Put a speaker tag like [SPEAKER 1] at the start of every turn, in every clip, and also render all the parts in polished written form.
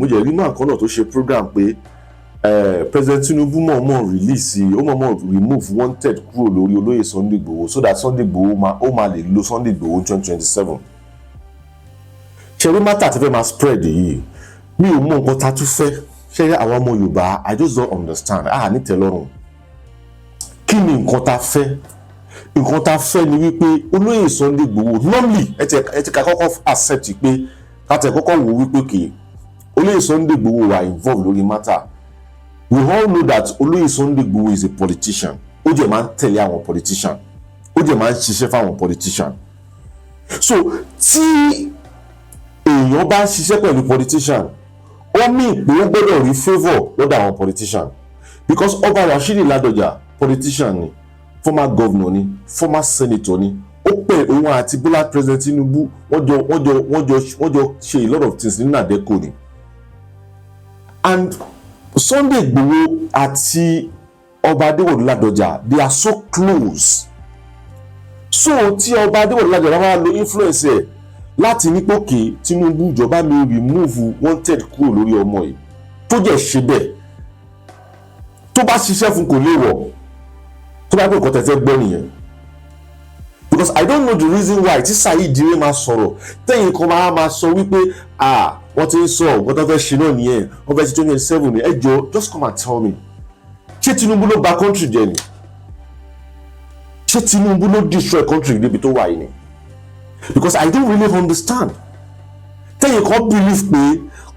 [SPEAKER 1] mo jẹ́ rí máa kan náà tó ṣe program pé President Tinubu mọ̀ọ́mọ̀ release ó mọ̀ọ́mọ̀ remove wanted kúrò lórí olóyè Sunday Igboho so that Sunday Igboho ó máa lè lo Sunday Igboho 2027. ṣeré mátà ti fẹ́ máa spread yìí mi ò mọ nǹkan ta tún fẹ́ ṣeré àwọn ọmọ Yorùbá I just don't understand ní tẹ́lọ́rùn kí ni nǹkan ta fẹ́. Nǹkan ta fẹ́ ni wípé olóyè Sunday Igboho normally ẹ ti ká kọ́kọ́ accept pé ká tẹ̀ kọ́kọ́ wò wípé kì olóyè Sunday Igboho wà involved lórí matter. We all know that olóyè Sunday Igboho is a politician. Ó jẹ́ máa ń tẹ̀lé àwọn politician. Ó jẹ́ máa ń ṣiṣẹ́ fáwọn politician. So tí èèyàn bá ń ṣiṣẹ́ pẹ̀lú politician ó mì pé ó gbọ́dọ̀ rí favour lọ́dọ̀ àwọn politician because Ọba Rashidi Ládọjà politician ni former governor ni former senator ni ó pè òun àti Bọ́lá President Tinubu wọ́n jọ ṣe a lot of things nínú àdẹ́kò ni and Sunday Igboho àti Ọba Adéwọ̀lú Ládọjà they are so close so tí Ọba Adéwọ̀lú Ládọjà máa lo influence ẹ̀ láti ní pòkè Tinubu ìjọba mi remove wanted kúrò lórí ọmọ yìí tó jẹ́ ṣe bẹ́ẹ̀ tó bá ṣiṣẹ́ fún kò léwọ̀ tó bá pè nǹkan tẹ̀fẹ́ gbọ́ nìyẹn because I don't know the reason why tí Saheed Ire máa sọ̀rọ̀ tẹ́yìn kan máa sọ wípé wọ́n ti ń sọ nǹkan tó fẹ́ ṣe náà nìyẹn wọ́n fẹ́ ṣe 2027 ni ẹ jọ̀ọ́ just come and tell me ṣé Tinubu ló bà country jẹ́ ni ṣé Tinubu ló destroy country débi tó wà yìí ni because I don't really understand tẹ́yìn kan believe pé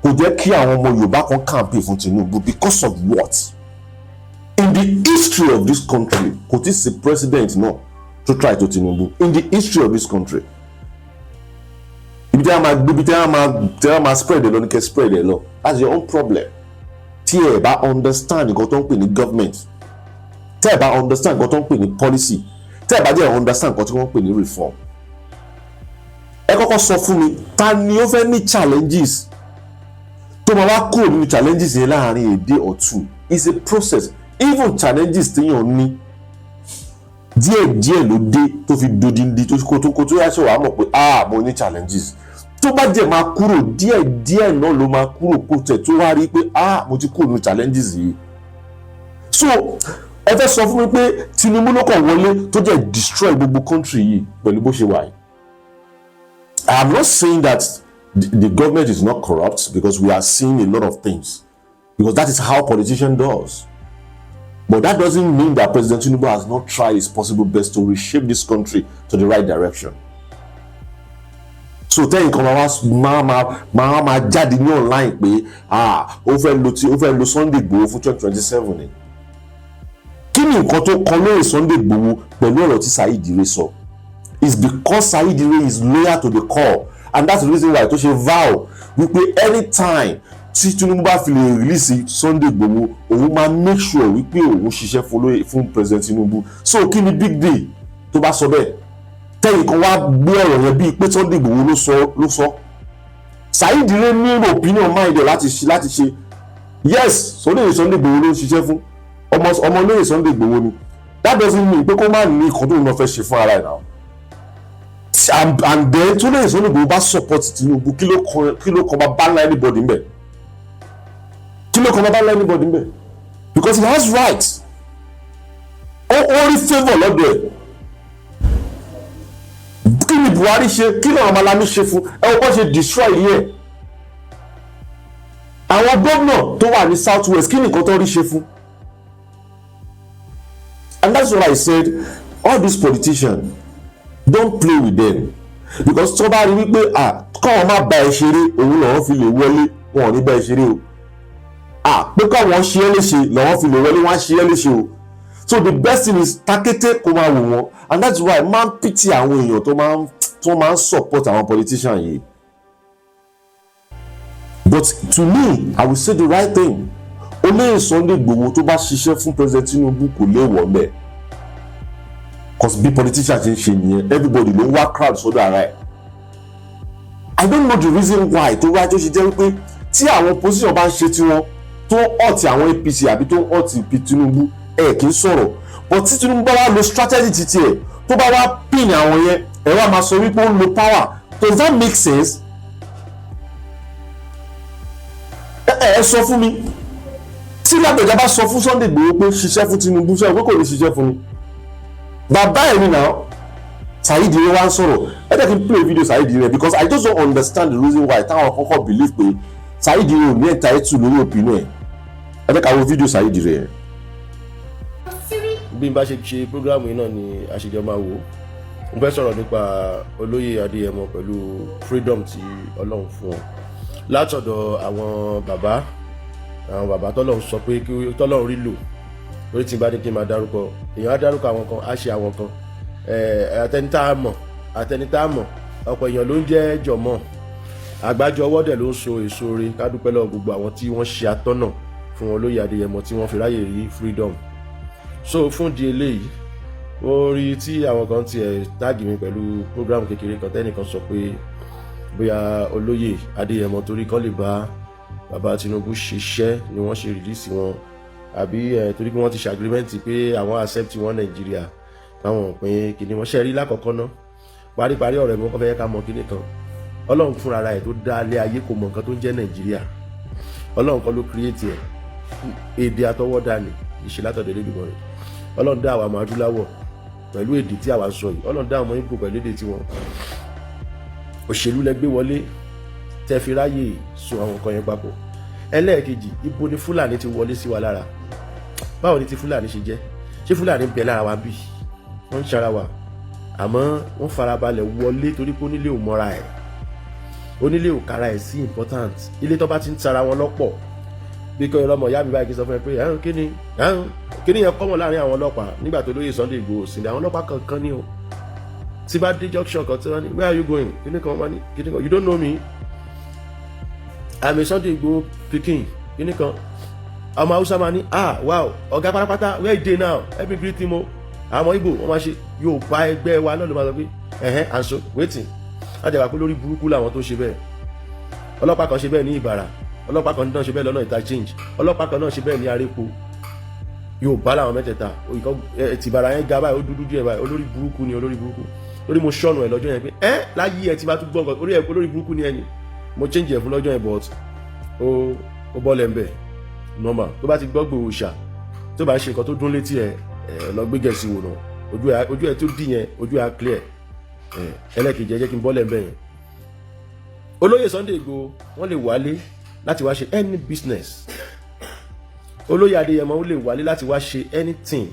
[SPEAKER 1] kò jẹ́ kí àwọn ọmọ Yorùbá kan campaign fún Tinubu because of what? In the history of this country kò tí sí president náà to try to Tinubu in the history of this country ibi tí a máa spread ẹ lọ ní kẹ́ spread ẹ lọ that's your own problem tí ẹ bá understand nǹkan tó ń pè ní government tí ẹ bá understand nǹkan tó ń pè ní policy tí ẹ bá jẹ́ understand nǹkan tí wọ́n ń pè ní reform ẹ kọ́kọ́ sọ fún mi ta ni ó fẹ́ ní challenges tó máa wá kúrò nínú challenges yẹn láàrin a day or two it's a process even challenges téèyàn ní díẹ̀ ló dé tó fi dodindi tó kó tó yá ṣe wàá mọ̀ pé mo ní challenges tó bá jẹ́ máa kúrò díẹ̀ náà ló máa kúrò kó tẹ̀ tó wá rí pé mo ti kúrò nínú challenges yìí so ẹ fẹ́ sọ fún mi pé Tinubu ló kàn wọlé tó jẹ́ destroy gbogbo country yìí pẹ̀lú bó ṣe wà yìí. I am not saying that the government is not corrupt because we are seeing a lot of things because that is how politician does. But that doesn't mean that President Tinubu has not tried his possible best to reshape this country to the right direction. So tẹ́yìn kan máa jáde ní online pé ó fẹ́ lo Sunday Igboho fún 2027 ni. Kí ni nǹkan tó kọ lórí Sunday Igboho pẹ̀lú ọ̀rọ̀ tí Saheed Ire sọ? It's because Saheed Ire is loyal to the core and that's the reason why tó ṣe vow wípé anytime tí Tinubu bá fi lè release Sunday Igboho òun máa make sure wípé òun ṣiṣẹ́ fún President Tinubu so kí ni big deal tó bá sọ bẹ́ẹ̀ tẹ́yìn kan wá gbé ọ̀rọ̀ yẹn bíi pé Sunday Igboho ló sọ Saheed Ire ní opinion mind ẹ̀ láti ṣe yes Sunday Igboho ló ń ṣiṣẹ́ fún ọmọ lóye Sunday Igboho ni that doesn't mean pé kó má ní nǹkan tó ń lọ fẹ́ ṣe fún ara ẹ̀ náà and then tó lóye Sunday Igboho bá support Tinubu kí ló kàn bá ban anybody ń bẹ̀. Kí ló kàn bá anybody mbẹ because he has rights ó rí favour lọ́dọ̀ ẹ̀ kí ni Buhari ṣe kí ni àwọn Malami ṣe fún ẹ wọ́n ṣe destroy ilé ẹ̀ àwọn gómìnà tó wà ní south west kí ni nǹkan tó rí ṣe fún and that's what I said all these politicians don't play with them because tó bá rí wípé kọ́ wọn má ba ẹ ṣeré òun lọ́wọ́ fi lè wọlé wọn ò ní bá ẹ ṣeré o. Pé káwọn ṣe é léṣe lọ́wọ́ fi lè wọlé wọ́n á ṣe é léṣe o so the best thing is takété kó máa wò wọ́n and that's why máa ń pity àwọn èèyàn tó máa ń support àwọn politician yìí but to me I will say the right thing olóyè Sunday Igboho tó bá ṣiṣẹ́ fún President Tinubu kò léèwọ̀ mẹ́ cause bí politician ṣe ń ṣe nìyẹn everybody ló ń wá crowd sódò ara ẹ̀ I don't know the reason why tó wájú ṣe jẹ́ wípé tí àwọn position bá ń ṣe tiwọn tó ọ̀tí àwọn APC àbí tó ọ̀tí Tinubu kì í sọ̀rọ̀ but tí Tinubu bá wá lo strategy títí ẹ̀ tó bá wá pin àwọn yẹn ẹ̀ wá máa sọ wípé ó ń lo power does that make sense? ẹ sọ fún mi tí Ládọjà bá sọ fún Sunday Igboho pé ṣiṣẹ́ fún Tinubu sọ pé kò ní ṣiṣẹ́ fún mi bàbá ẹ̀ mi náà Saheed Ire wá ń sọ̀rọ̀ ẹ jẹ́ kí n play video Saheed Ire because I just don't understand the reason why táwọn kọ́kọ́ believe pé Saheed Ire ò ní entitled lórí opinion ẹ̀ ẹ jẹ́ ká wo video Saheed Ire yẹn.
[SPEAKER 2] bí n bá ṣe ṣe programu yìí náà ni àṣejọ máa wò ó mo fẹ́ sọ̀rọ̀ nípa olóyè Adéyẹmọ pẹ̀lú freedom tí Ọlọ́run fún ọ látọ̀dọ̀ àwọn bàbá tọ́lọ́run sọ pé kí tọ́lọ́run rí lò lórí tí n bá ní kí n máa dárúkọ èèyàn á dárúkọ àwọn kan á ṣe àwọn kan àtẹnitá mọ̀ ọ̀pọ̀ èèyàn ló ń jẹ́ jọ̀mọ́ àgbájọ ọwọ́ dẹ̀ ló ń so èso re ká dúpẹ́ lọ́wọ́ gbogbo àwọn tí wọ́n ṣe atọ́nà fún olóyè Adéyẹmọ tí wọ́n fi ráyè rí freedom so fún di eléyìí ó rí tí àwọn kan tiẹ̀ táàgì mi pẹ̀lú program kékeré kan tẹ́nìkan sọ pé bóyá olóyè Adéyẹmọ torí kán lè bá bàbá Tinubu ṣiṣẹ́ ni wọ́n ṣe rìlíìsì wọn àbí torí pé wọ́n ti ṣe agreement pé àwọn accept wọn Nàìjíríà káwọn pín kíní wọn ṣe rí lákọ̀ọ́kọ́ ná paríparí ọ̀rọ̀ mi wọ́n fẹ́ ká mọ kíní kan Ọlọ́run fúnra rẹ̀ tó dá ilé ayé kò mọ nǹkan tó ń jẹ́ Nàìjíríà Ọlọ́run kan ló create ẹ̀ èdè àtọwọ́dá ni ìṣe látọ̀dọ̀ Elédùmarè rẹ̀ Ọlọ́run dá àwa ọmọ adúláwọ̀ pẹ̀lú èdè tí àwa sọ yìí Ọlọ́run dá ọmọ Ìgbò pẹ̀lú èdè tiwọn òṣèlú lẹ gbé wọlé tẹ́ fi ráyè so àwọn nǹkan yẹn papọ̀ ẹlẹ́ẹ̀kejì ibo ni Fúlàní ti wọlé sí wa lára báwo ni ti Fúlàní ṣe jẹ́ ṣé Fúlàní ń bẹ lára wa bí wọ́n ń ṣara wa àmọ́ wọ́n farabalẹ̀ wọlé torí pé onílé ò mọ́ra ẹ̀ onílé ò kára ẹ̀ sí important ilé tó bá ti ń tara wọn lọ́pọ̀ bí kò ọlọ́mọ ìyá mi báyìí kí sọ fún ẹ pé kíni yẹn kọ́mọ̀ láàrin àwọn ọlọ́pàá nígbà tó lóye Sunday Igboho sí ni àwọn ọlọ́pàá kankan ní o tí bá dé junction kan tí wọ́n ní where are you going kíni kan wọ́n ní kíni kan you don't know me I'm a Sunday Igboho pikin kíni kan ọmọ Hausa máa ní wow ọ̀gá pátápátá where you dey now every greet him o àwọn Igbo wọ́n máa ṣe yóò bá ẹgbẹ́ wa náà ló máa sọ pé and so waiting láti wà pé lórí burúkú làwọn tó ṣe bẹ́ẹ̀ ọlọ́pàá kan ṣe bẹ́ẹ̀ ní Ìbàrà ọlọ́pàá kan náà ṣe bẹ́ẹ̀ lọ́nà interchange ọlọ́pàá kan náà ṣe bẹ́ẹ̀ ní Arépo yóò bá làwọn mẹ́tẹ̀ẹ̀ta tìbàrà yẹn ga báyìí ó dúdú díẹ̀ báyìí olórí burúkú ni olórí burúkú lórí mo ṣọ́nù ẹ̀ lọ́jọ́ yẹn pé láyé ẹ̀ tí bá tún gbọ́ nǹkan orí ẹ̀ olórí burúkú ni ẹni mo change ẹ̀ fún lọ́jọ́ yẹn but ó bọ́lẹ̀ ń bẹ̀ normal tó bá ti gbọ́ gbòòrò ṣà tó bá ń ṣe nǹkan tó dún létí ẹ̀ lọ gbé gẹ̀ẹ́sì wò náà ojú ẹ̀ tó dì yẹn ojú ẹ̀ clear ẹlẹ́kejì ẹ jẹ́ kí n bọ́lẹ̀ ń bẹ̀ yẹn olóyè Sunday Igboho wọ́n lè wálé láti wá ṣe any business olóyè Adéyẹmọ ó lè wálé láti wá ṣe anything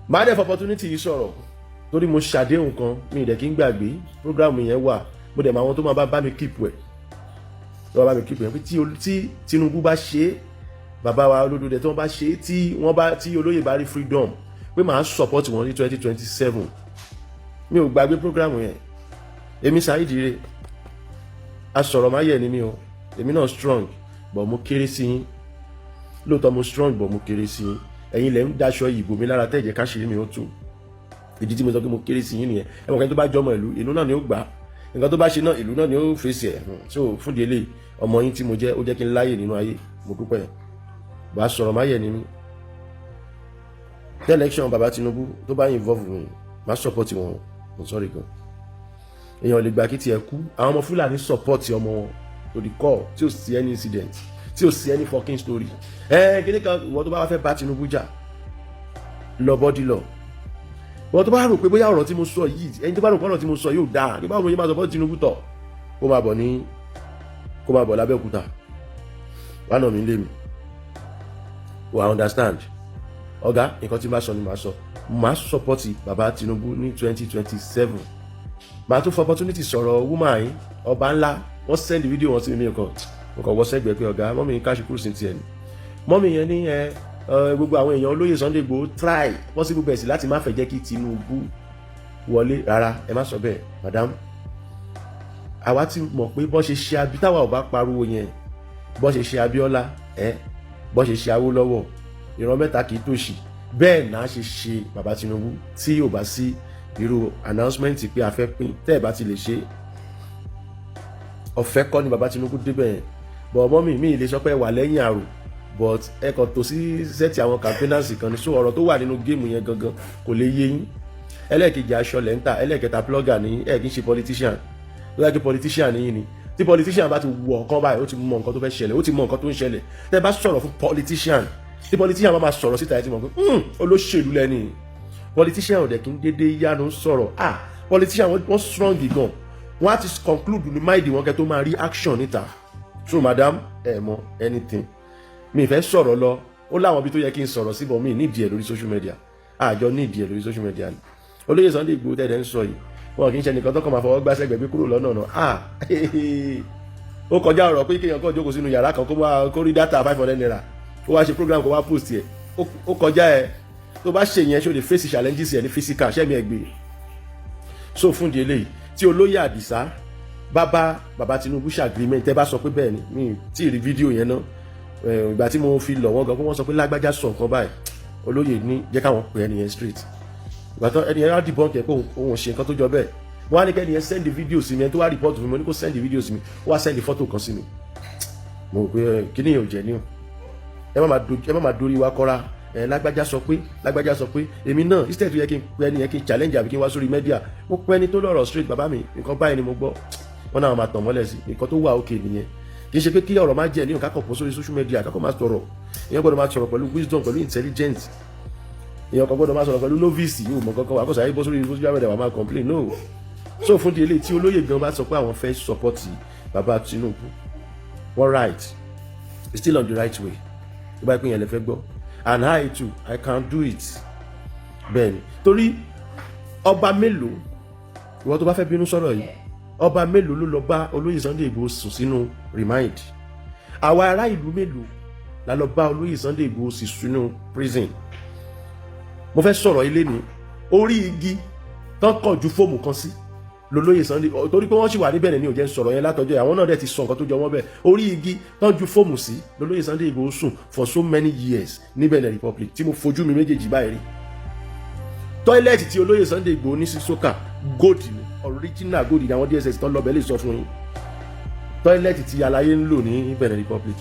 [SPEAKER 2] máa dẹ̀ fọ opportunity yìí sọ̀rọ̀ torí mo ṣàdéhùn kan mi ìdẹ̀ kí n gbàgbé program yẹn wà mo dẹ̀ mọ àwọn tó máa bá mi keep ẹ̀ tó bá mi keep ẹ̀ pé tí Tinubu bá ṣe bàbá wa Olódùdẹ tí wọ́n bá ṣe tí olóyè bá rí freedom pé màá support wọn ní 2027 mi ò gbàgbé program yẹn èmi Saheed Ire asọ̀rọ̀ máa yẹ̀ ní mi o èmi náà strong but mo kéré sí yín lóòótọ́ mo strong but mo kéré sí yín ẹ̀yin lẹ̀ ń daṣọ ìbò mi lára tẹ́jẹ̀ káṣírí mi ó tú ìdí tí mo sọ pé mo kéré sí yín nìyẹn ẹ̀wọ̀n kan tó bá jọmọ ìlú náà ni ó gbà nǹkan tó bá ṣe náà ìlú náà ni ó fèsì ẹ̀ so fún délé ọmọ yín tí mo jẹ́ ó jẹ́ kí n láyè nínú ayé mo dúpẹ́ bá a sọ̀rọ̀ máa yẹ̀ ní mi election bàbá Tinubu tó bá involve mi máa support wọn mo sorry gan èèyàn lè gbà kí tiẹ̀ kú àwọn ọmọ Fúlàní support ọmọ wọn to the core tí ò sí any incident tí ò sí any fucking story kíní kan ìwọ tó bá wá fẹ́ bá Tinubu jà lọ bọ́dí lọ ìwọ tó bá rò pé bóyá ọ̀rọ̀ tí mo sọ yìí ẹni tó bá rò pé ọ̀rọ̀ tí mo sọ yóò dáa kí báwo mo yẹ máa support Tinubu tọ̀ kó máa bọ̀ lábẹ́òkúta wà náà mi lé mi wà understand ọ̀gá nǹkan tí n bá sọ ni màá sọ màá support bàbá Tinubu ní 2027 màá tún fọ opportunity sọ̀rọ̀ woman yìí ọba ńlá wọ́n send video wọn sí mi nǹkan wọ́n sẹ́gbẹ̀ẹ́ pé ọ̀gá mọ́mí Kashikuru sí tiẹ̀ ni mọ́mí yẹn ní gbogbo àwọn èèyàn olóyè Sunday Igboho try possible best láti má fẹ́ jẹ́ kí Tinubu wọlé rárá ẹ má sọ bẹ́ẹ̀ madam àwa ti mọ̀ pé bọ́ ṣe ṣe abí táwa ò bá pariwo yẹn bọ́ ṣe ṣe Abíọ́lá bọ́ ṣe ṣe Awólọ́wọ̀ ìran mẹ́ta kì í tòṣì bẹ́ẹ̀ náà ṣe ṣe bàbá Tinubu tí ò bá sí irú announcement pé a fẹ́ pín tẹ́ ẹ̀ bá ti lè ṣe ọ̀fẹ́ kọ́ ni bàbá Tinubu débẹ̀ yẹn but ọmọ mi lè sọ pé wà lẹ́yìn àrò but ẹ kàn tó sí sẹ́ẹ̀tì àwọn campaigners kan ní so ọ̀rọ̀ tó wà nínú géèmù yẹn gangan kò lè yé yín ẹlẹ́ẹ̀kejì aṣọ lẹ́ńtà ẹlẹ́ẹ̀kẹta blogger ní ẹ̀ kì í ṣe politician tó yẹ kí politician ní yín ni tí politician bá ti wọ ọ̀kan báyìí ó ti mọ nǹkan tó fẹ́ ṣẹlẹ̀ ó ti mọ nǹkan tó ń ṣẹlẹ̀ tẹ́ bá sọ̀rọ̀ fún politician tí politician bá máa sọ̀rọ̀ síta ẹ ti mọ̀ pé olóṣèlú lẹ́ni politician ò dẹ̀ kí ń dédé yánu sọ̀rọ̀ politician wọ́n strong gan wọ́n á ti conclude ní mind wọn kẹ́ tó máa rí action níta so madam ẹ mọ anything mi fẹ́ sọ̀rọ̀ lọ ó láwọn ibi tó yẹ kí n sọ̀rọ̀ síbọ̀ mi nídìí ẹ̀ lórí social media àjọ nídìí ẹ̀ lórí social media ni olóyè Sunday Igboho tẹ̀lé ń sọ yìí wọn kì í ṣe nìkan tó kàn máa fọwọ́ gbá sẹ́gbẹ̀ẹ́ bí kúrò lọ́nà náà ó kọjá ọ̀rọ̀ pé kéèyàn kàn jókòó sínú yàrá kan kó rí data 500 naira kó wá ṣe program kó wá post ẹ̀ ó kọjá ẹ̀ tó bá ṣe yẹn ṣó lè face challenges ẹ̀ ní physical ṣẹ́mi ẹ̀ gbé so fún di eléyìí tí olóyè Àdìsá bàbá Tinubu ṣe agreement tẹ́ bá sọ pé bẹ́ẹ̀ ni mi tí ì rí fídíò yẹn náà ìgbà tí mo fi lọ̀ wọ́n gan kó wọ́n sọ pé lágbájá sọ nǹkan báyìí olóyè ní jẹ́ káwọn pè ẹni yẹn straight ìgbà tó ẹni yẹn á dìbọn kẹ́ pé òun ṣe nǹkan tó jọ bẹ́ẹ̀ wọ́n á ní kẹ́ni yẹn send video sí mi ẹni tó wá report fún mi mo ní kó send video sí mi ó wá send photo kan sí mi mo rò pé kíní yẹn ò jẹ́ ní o ẹ má máa dorí wa kọ́ra lágbájá sọ pé èmi náà instead tó yẹ kí n pè ẹni yẹn kí n challenge àbí kí n wá sórí media mo pè ẹni tó lọ́rọ̀ straight bàbá mi nǹkan báyìí ni mo gbọ́ wọn náà máa tàn mọ́lẹ̀ sí nǹkan tó wà òkè nìyẹn kì í ṣe pé kí ọ̀rọ̀ máa jẹ́ ní nǹkan kọ̀ọ̀kan sórí social media kákọ̀ máa sọ̀rọ̀ èèyàn gbọ́dọ̀ máa sọ̀rọ̀ pẹ̀lú wisdom pẹ̀lú intelligence èèyàn kan gbọ́dọ̀ máa sọ̀rọ̀ pẹ̀lú novice yóò mọ̀ kankan wà kó sàyè bọ́ sórí social media wà máa complain no so fún di eléyìí tí olóyè gan bá sọ pé àwọn fẹ́ support bàbá Tinubu wọ́n right it's still on the right way tó bá pín yẹn lè fẹ́ gbọ́ and I too I can do it bẹ́ẹ̀ni torí ọba mélòó ìwọ tó bá fẹ́ bínú sọ̀rọ̀ yìí ọba mélòó ló lọ bá olóyè Sunday Igboho sùn sínú remind àwa ará ìlú mélòó la lọ bá olóyè Sunday Igboho sì sínú prison mo fẹ́ sọ̀rọ̀ ilé ní orí igi tán kàn ju fóòmù kan sí lolóyè Sunday torí pé wọ́n sì wà níbẹ̀ ní òjẹ́ sọ̀rọ̀ yẹn látọjọ́ àwọn náà dẹ̀ ti sọ nǹkan tó jọ wọ́n bẹ́ẹ̀ orí igi tán ju fóòmù sí lolóyè Sunday Igboho sùn for so many years ní Benin Republic tí mo fojú mi méjèèjì báyìí rí tọ́ílẹ̀tì tí olóyè Sunday Igboho ní sí sókà gold ni original gold ni àwọn DSS tán lọ́bẹ̀ lè sọ fún yín tọ́ílẹ̀tì tí aláyé ń lò ní Benin Republic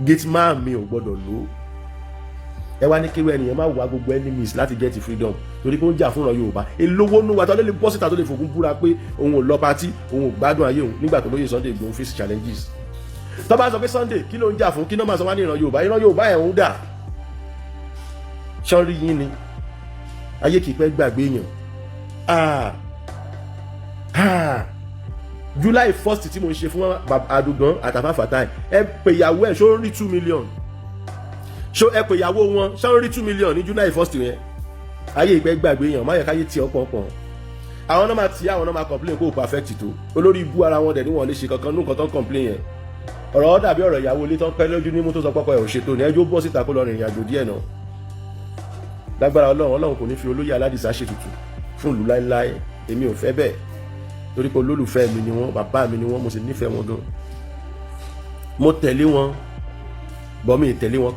[SPEAKER 2] gate man mi ò gbọ́dọ̀ lò ó ẹ wá ní kéwẹ́ ènìyàn máa wá gbogbo enemies láti get freedom torí pé ó ń jà fúnra Yorùbá èlówó nù wá tó lè bọ́ síta tó lè fògùn búra pé òun ò lọ patí òun ò gbádùn ayé òun nígbà tó lóye Sunday Igboho face challenges tó bá sọ pé Sunday kí ló ń jà fún kí náà máa sọ wá ní ìran Yorùbá ẹ̀ ń dà sọ́rí yín ni ayé kìí pẹ́ gbàgbé èèyàn July 1st tí mo ń ṣe fún Adugan àtàfà Fatai ẹ pè ìyàwó ẹ̀ ṣó ń rí 2 million ṣó ẹ pè ìyàwó wọn ṣó ń rí 2 million ní July 1st yẹn ayé ìpẹ́ gbàgbé èèyàn má yẹ káyé tí ọ̀pọ̀ọ̀pọ̀ àwọn náà máa tí àwọn náà máa complain kó o perfect tó olórí ibú ara wọn dẹ̀ ní wọn lè ṣe kankan nǹkan tó ń complain yẹn ọ̀rọ̀ dàbí ọ̀rọ̀ ìyàwó ilé tó ń pẹ́ lójú nímú tó sọ pọ́pọ́ ẹ̀ ò ṣètò ní ẹjọ́ bọ́ síta kó lọ rìnrìn àjò díẹ̀ náà lágbára Ọlọ́run kò ní fi olóyè Aládìsá ṣètùtù fún ìlú láéláé èmi ò fẹ́ bẹ́ẹ̀ torí pé olólùfẹ́ mi ni wọ́n bàbá mi ni wọ́n mo sì nífẹ̀ẹ́ wọn gan mo tẹ̀lé wọn bọ́ mi tẹ̀lé wọn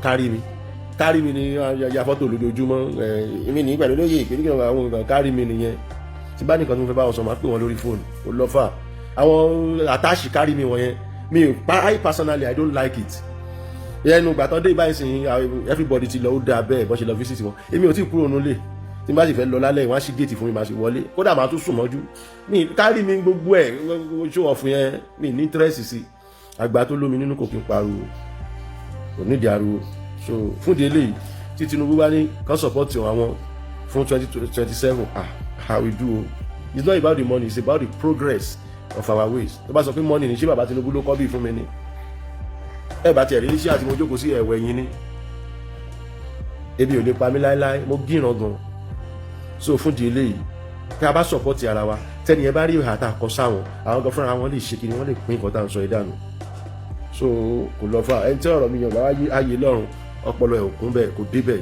[SPEAKER 2] kárí mi ni ya fọ́tò lójoojúmọ́ èmi ní pẹ̀lú olóyè ìpínlẹ̀ àwọn nǹkan kárí mi nìyẹn tí bá nìkan tó fẹ́ bá wọn sọ máa pè wọn lórí fóònù ó lọ́fà àwọn àtàṣì kárí mi wọ̀nyẹn I personally I don't like it ẹnu ìgbà tán dé báyìí sìn everybody ti lọ ó dáa bẹ́ẹ̀ bọ́ ṣe lọ visit wọn èmi ò tí ì kúrò nílé tí n bá sì fẹ́ lọ lálẹ́ ìwọ́n á ṣí géètì fún mi máa ṣe wọlé kódà máa tún sùn mọ́jú mi kárí mi gbogbo ẹ̀ ṣó ọ̀fun yẹn mi ní interest sí àgbà tó lómi nínú kò kí n pariwo kò nídìí ariwo so fún di eléyìí tí Tinubu bá ní kan support àwọn fún 2027 I will do o it's not about the money it's about the progress of our ways tó bá sọ pé money ní ṣé bàbá Tinubu ló kọ́ bí fún mi ni ẹ bá tiẹ̀ rí iṣẹ́ àti mo jókòó sí ẹ̀wẹ̀ yín ni ebi ò lè pa mí láéláé mo gíran gan so fún di eléyìí tí a bá support ara wa tẹ́ni ẹ bá rí ìhà tá a kọ sáwọn àwọn gan fúnra wọn lè ṣe kí ni wọ́n lè pín nǹkan tá à ń sọ ìdánù so kò lọ fà ẹni tí ọ̀rọ̀ mi yàn bá ayé lọ́rùn ọpọlọ ẹ̀ òkun bẹ́ẹ̀ kò débẹ̀